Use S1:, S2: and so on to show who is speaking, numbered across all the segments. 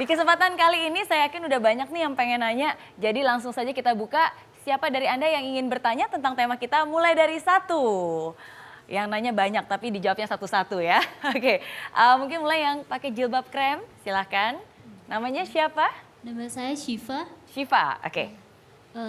S1: Di kesempatan kali ini saya yakin udah banyak nih yang pengen nanya. Jadi langsung saja kita buka, siapa dari Anda yang ingin bertanya tentang tema kita mulai dari satu. Yang nanya banyak tapi dijawabnya satu-satu ya. Oke, mungkin mulai yang pakai jilbab krem, silahkan. Namanya siapa?
S2: Nama saya Syifa.
S1: Syifa, oke.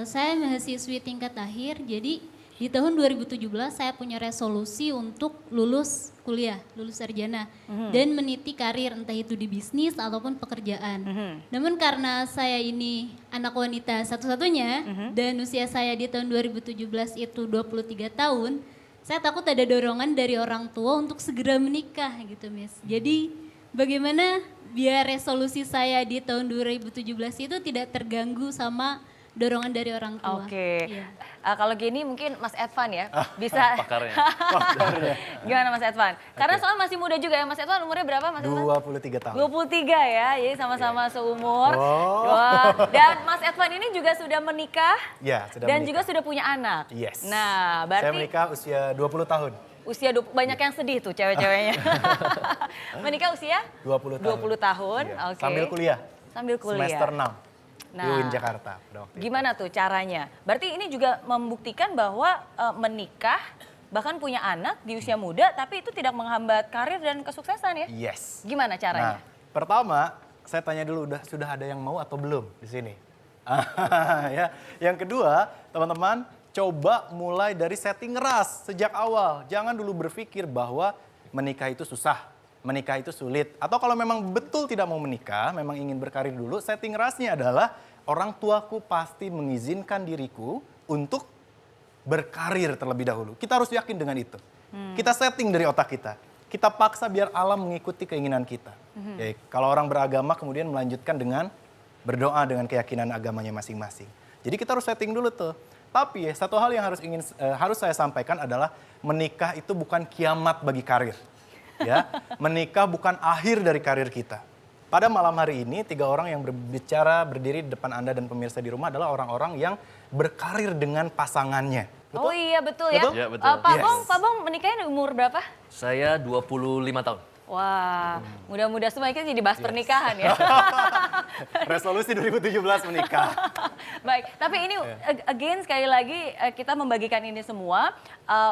S2: Saya mahasiswi tingkat akhir, jadi di tahun 2017 saya punya resolusi untuk lulus kuliah, lulus sarjana. Dan meniti karir entah itu di bisnis ataupun pekerjaan. Namun karena saya ini anak wanita satu-satunya dan usia saya di tahun 2017 itu 23 tahun, saya takut ada dorongan dari orang tua untuk segera menikah gitu Miss. Jadi bagaimana biar resolusi saya di tahun 2017 itu tidak terganggu sama dorongan dari orang tua.
S1: Oke.
S2: Iya.
S1: Kalau gini mungkin Mas Edvan ya bisa.
S3: Pakarnya.
S1: Gimana Mas Edvan? Karena soal masih muda juga ya Mas Edvan, umurnya berapa Mas Edvan?
S4: 23 tahun.
S1: 23 ya, jadi sama-sama seumur.
S4: Oh.
S1: Wah. Dan Mas Edvan ini juga sudah menikah.
S4: Ya, sudah
S1: dan
S4: menikah.
S1: juga sudah punya anak.
S4: Yes.
S1: Nah,
S4: Saya
S1: berarti
S4: menikah usia 20 tahun.
S1: banyak yang sedih tuh cewek-ceweknya. Menikah usia?
S4: 20 tahun.
S1: 20 tahun,
S4: Iya.
S1: oke.
S4: Sambil kuliah.
S1: Sambil kuliah.
S4: Semester 6.
S1: Nah,
S4: di UIN Jakarta. pada waktu itu.
S1: Gimana tuh caranya? Berarti ini juga membuktikan bahwa menikah, bahkan punya anak di usia muda, tapi itu tidak menghambat karir dan kesuksesan ya?
S4: Yes.
S1: Gimana caranya?
S4: Nah, pertama saya tanya dulu sudah ada yang mau atau belum di sini. Ya. Yang kedua, teman-teman coba mulai dari setting ras sejak awal. Jangan dulu berpikir bahwa menikah itu susah, menikah itu sulit. Atau kalau memang betul tidak mau menikah, memang ingin berkarir dulu, setting rasnya adalah orang tuaku pasti mengizinkan diriku untuk berkarir terlebih dahulu. Kita harus yakin dengan itu. Kita setting dari otak kita. Kita paksa biar alam mengikuti keinginan kita. Ya, kalau orang beragama kemudian melanjutkan dengan berdoa dengan keyakinan agamanya masing-masing. Jadi kita harus setting dulu tuh. Tapi satu hal yang harus saya sampaikan adalah menikah itu bukan kiamat bagi karir. Ya, menikah bukan akhir dari karir kita. Pada malam hari ini 3 orang yang berbicara berdiri di depan Anda dan pemirsa di rumah adalah orang-orang yang berkarir dengan pasangannya. Betul?
S1: Oh iya betul ya.
S4: Betul?
S3: Ya, betul.
S1: Pak Bong menikahnya umur berapa?
S3: Saya 25 tahun.
S1: Wah, mudah-mudahan semua kita jadi bahas pernikahan ya.
S4: Resolusi 2017 menikah.
S1: Baik, tapi ini again sekali lagi kita membagikan ini semua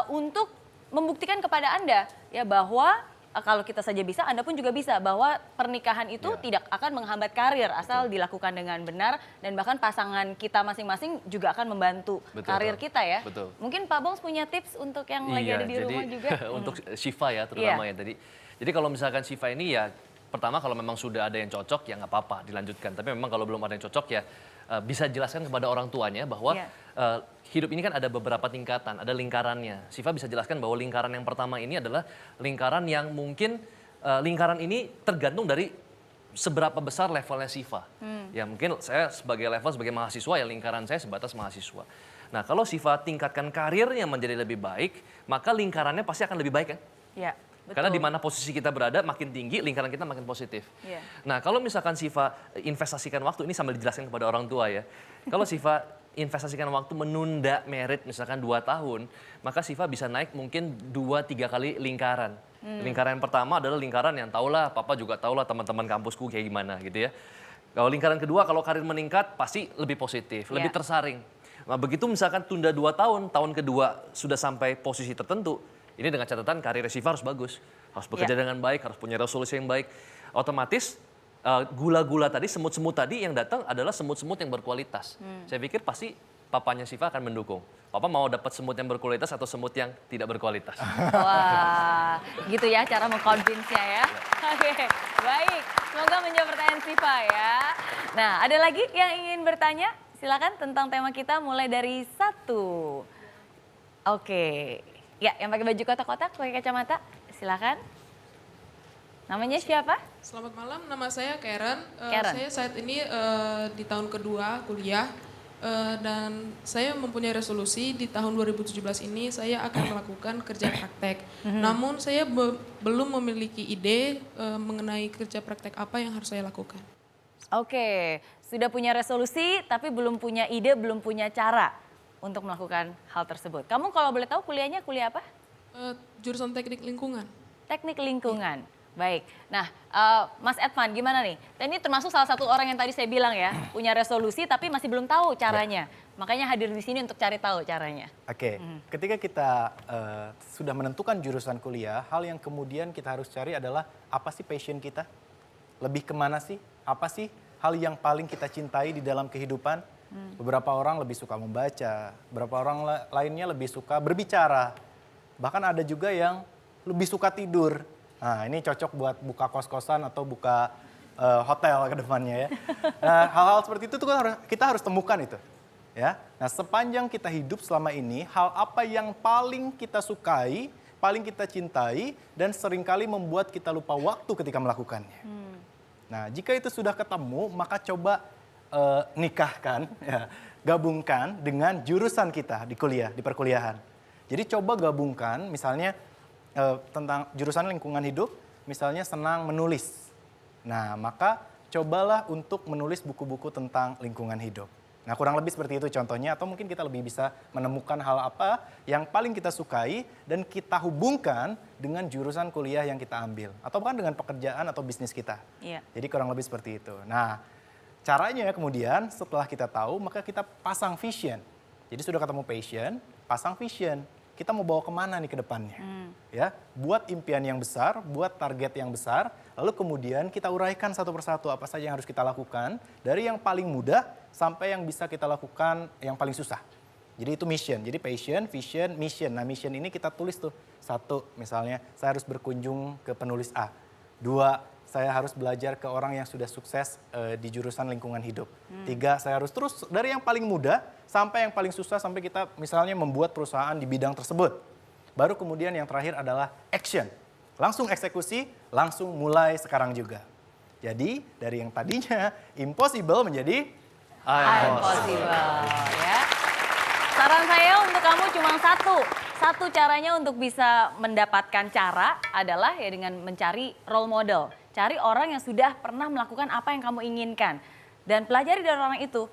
S1: untuk membuktikan kepada Anda ya bahwa kalau kita saja bisa, Anda pun juga bisa bahwa pernikahan itu tidak akan menghambat karir asal dilakukan dengan benar dan bahkan pasangan kita masing-masing juga akan membantu karir kita ya.
S3: Betul.
S1: Mungkin Pak Bongs punya tips untuk yang lagi ada di rumah juga.
S3: Untuk Syifa ya terutama ya tadi. Jadi kalau misalkan Syifa ini ya pertama kalau memang sudah ada yang cocok ya nggak apa-apa dilanjutkan. Tapi memang kalau belum ada yang cocok ya bisa jelaskan kepada orang tuanya bahwa hidup ini kan ada beberapa tingkatan, ada lingkarannya. Syifa bisa jelaskan bahwa lingkaran yang pertama ini adalah lingkaran yang mungkin lingkaran ini tergantung dari seberapa besar levelnya Syifa. Ya mungkin saya sebagai mahasiswa ya lingkaran saya sebatas mahasiswa. Nah kalau Syifa tingkatkan karirnya menjadi lebih baik, maka lingkarannya pasti akan lebih baik kan?
S1: Ya. Betul.
S3: Karena di mana posisi kita berada makin tinggi, lingkaran kita makin positif.
S1: Yeah.
S3: Nah kalau misalkan Syifa investasikan waktu, ini sambil dijelaskan kepada orang tua ya. Kalau Syifa investasikan waktu menunda merit misalkan 2 tahun, maka Syifa bisa naik mungkin 2-3 kali lingkaran. Lingkaran yang pertama adalah lingkaran yang tahulah, papa juga tahulah teman-teman kampusku kayak gimana gitu ya. Kalau lingkaran kedua, kalau karir meningkat pasti lebih positif, lebih tersaring. Nah begitu misalkan tunda 2 tahun, tahun kedua sudah sampai posisi tertentu, ini dengan catatan karir Syifa harus bagus, harus bekerja dengan baik, harus punya resolusi yang baik. Otomatis gula-gula tadi, semut-semut tadi yang datang adalah semut-semut yang berkualitas. Saya pikir pasti papanya Syifa akan mendukung. Papa mau dapat semut yang berkualitas atau semut yang tidak berkualitas?
S1: Wah, gitu ya cara mengconvince-nya ya. Oke, baik. Semoga menjawab pertanyaan Syifa ya. Nah, ada lagi yang ingin bertanya? Silakan tentang tema kita mulai dari 1. Oke. Ya, yang pakai baju kotak-kotak, pakai kacamata, silakan. Namanya siapa?
S5: Selamat malam, nama saya Karen.
S1: Karen.
S5: Saya saat ini di tahun kedua kuliah dan saya mempunyai resolusi di tahun 2017 ini saya akan melakukan kerja praktek. Namun saya belum memiliki ide mengenai kerja praktek apa yang harus saya lakukan.
S1: Oke, sudah punya resolusi tapi belum punya ide, belum punya cara untuk melakukan hal tersebut. Kamu kalau boleh tahu kuliahnya kuliah apa?
S5: Jurusan teknik lingkungan.
S1: Teknik lingkungan. Baik. Nah, Mas Edvan gimana nih? Dan ini termasuk salah satu orang yang tadi saya bilang ya, punya resolusi tapi masih belum tahu caranya. Makanya hadir di sini untuk cari tahu caranya.
S4: Oke, ketika kita sudah menentukan jurusan kuliah, hal yang kemudian kita harus cari adalah apa sih passion kita? Lebih kemana sih? Apa sih hal yang paling kita cintai di dalam kehidupan? Beberapa orang lebih suka membaca, beberapa orang lainnya lebih suka berbicara. Bahkan ada juga yang lebih suka tidur. Nah, ini cocok buat buka kos-kosan atau buka hotel ke depannya ya. Nah, hal-hal seperti itu tuh kan kita harus temukan itu. Ya. Nah, sepanjang kita hidup selama ini, hal apa yang paling kita sukai, paling kita cintai, dan seringkali membuat kita lupa waktu ketika melakukannya. Nah, jika itu sudah ketemu, maka coba nikahkan, ya, gabungkan dengan jurusan kita di kuliah, di perkuliahan. Jadi coba gabungkan, misalnya tentang jurusan lingkungan hidup, misalnya senang menulis. Nah, maka cobalah untuk menulis buku-buku tentang lingkungan hidup. Nah, kurang lebih seperti itu contohnya, atau mungkin kita lebih bisa menemukan hal apa yang paling kita sukai dan kita hubungkan dengan jurusan kuliah yang kita ambil. Atau bahkan dengan pekerjaan atau bisnis kita.
S1: Iya.
S4: Jadi kurang lebih seperti itu. Nah, caranya kemudian setelah kita tahu, maka kita pasang vision. Jadi sudah ketemu passion, pasang vision. Kita mau bawa kemana nih ke depannya? Ya, buat impian yang besar, buat target yang besar, lalu kemudian kita uraikan satu persatu apa saja yang harus kita lakukan, dari yang paling mudah sampai yang bisa kita lakukan yang paling susah. Jadi itu mission, jadi passion, vision, mission. Nah, mission ini kita tulis tuh. 1, misalnya saya harus berkunjung ke penulis A. 2, saya harus belajar ke orang yang sudah sukses di jurusan lingkungan hidup. 3, saya harus terus dari yang paling mudah sampai yang paling susah, sampai kita misalnya membuat perusahaan di bidang tersebut. Baru kemudian yang terakhir adalah action. Langsung eksekusi, langsung mulai sekarang juga. Jadi dari yang tadinya impossible menjadi
S1: Impossible. Ya. Saran saya untuk kamu cuma satu caranya untuk bisa mendapatkan cara adalah ya dengan mencari role model. Cari orang yang sudah pernah melakukan apa yang kamu inginkan. Dan pelajari dari orang itu.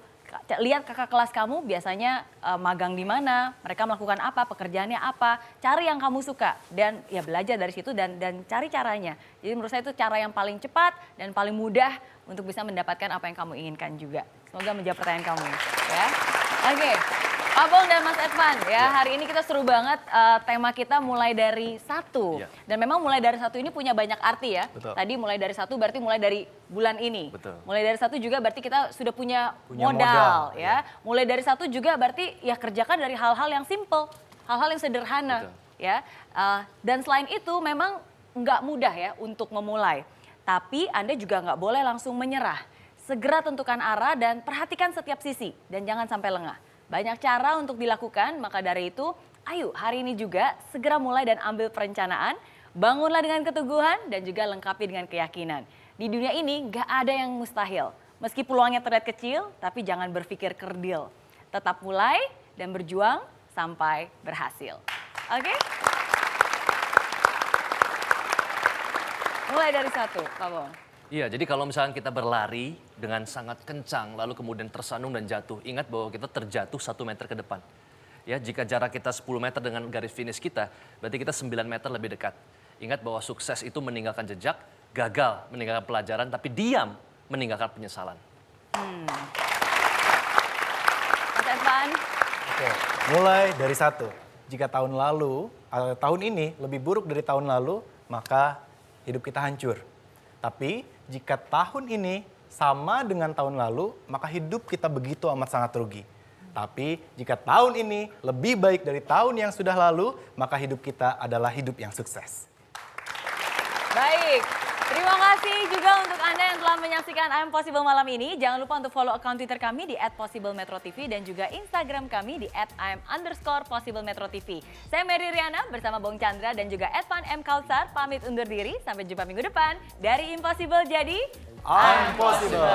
S1: Lihat kakak kelas kamu biasanya magang di mana, mereka melakukan apa, pekerjaannya apa. Cari yang kamu suka dan ya belajar dari situ dan cari caranya. Jadi menurut saya itu cara yang paling cepat dan paling mudah untuk bisa mendapatkan apa yang kamu inginkan juga. Semoga menjawab pertanyaan kamu. Ya. Oke. Pak Bong dan Mas Edvan, ya hari ini kita seru banget, tema kita mulai dari 1.
S3: Ya.
S1: Dan memang mulai dari 1 ini punya banyak arti ya.
S4: Betul.
S1: Tadi mulai dari 1 berarti mulai dari bulan ini.
S3: Betul.
S1: Mulai dari 1 juga berarti kita sudah punya
S4: Punya
S1: modal
S4: modal,
S1: ya. Mulai dari 1 juga berarti ya kerjakan dari hal-hal yang simple, hal-hal yang sederhana.
S3: Betul.
S1: Ya. Dan selain itu memang nggak mudah ya untuk memulai. Tapi Anda juga nggak boleh langsung menyerah. Segera tentukan arah dan perhatikan setiap sisi dan jangan sampai lengah. Banyak cara untuk dilakukan, maka dari itu ayo hari ini juga segera mulai dan ambil perencanaan, bangunlah dengan keteguhan dan juga lengkapi dengan keyakinan. Di dunia ini gak ada yang mustahil, meski peluangnya terlihat kecil tapi jangan berpikir kerdil. Tetap mulai dan berjuang sampai berhasil. Oke? Mulai dari 1, Pak Bong.
S3: Iya, jadi kalau misalnya kita berlari dengan sangat kencang, lalu kemudian tersandung dan jatuh, ingat bahwa kita terjatuh 1 meter ke depan. Ya, jika jarak kita 10 meter dengan garis finish kita, berarti kita 9 meter lebih dekat. Ingat bahwa sukses itu meninggalkan jejak, gagal meninggalkan pelajaran, tapi diam meninggalkan penyesalan.
S1: Mas Edvan.
S4: Oke, mulai dari 1. Jika tahun ini lebih buruk dari tahun lalu, maka hidup kita hancur. Tapi jika tahun ini sama dengan tahun lalu, maka hidup kita begitu amat sangat rugi. Tapi jika tahun ini lebih baik dari tahun yang sudah lalu, maka hidup kita adalah hidup yang sukses.
S1: Baik, terima kasih juga untuk Anda yang telah menyaksikan I'm Possible malam ini. Jangan lupa untuk follow account Twitter kami di @possiblemetrotv dan juga Instagram kami di @im_possiblemetrotv. Saya Mary Riana bersama Bong Chandra dan juga Edvan M. Kautsar pamit undur diri. Sampai jumpa minggu depan. Dari Impossible jadi
S4: I'm Possible.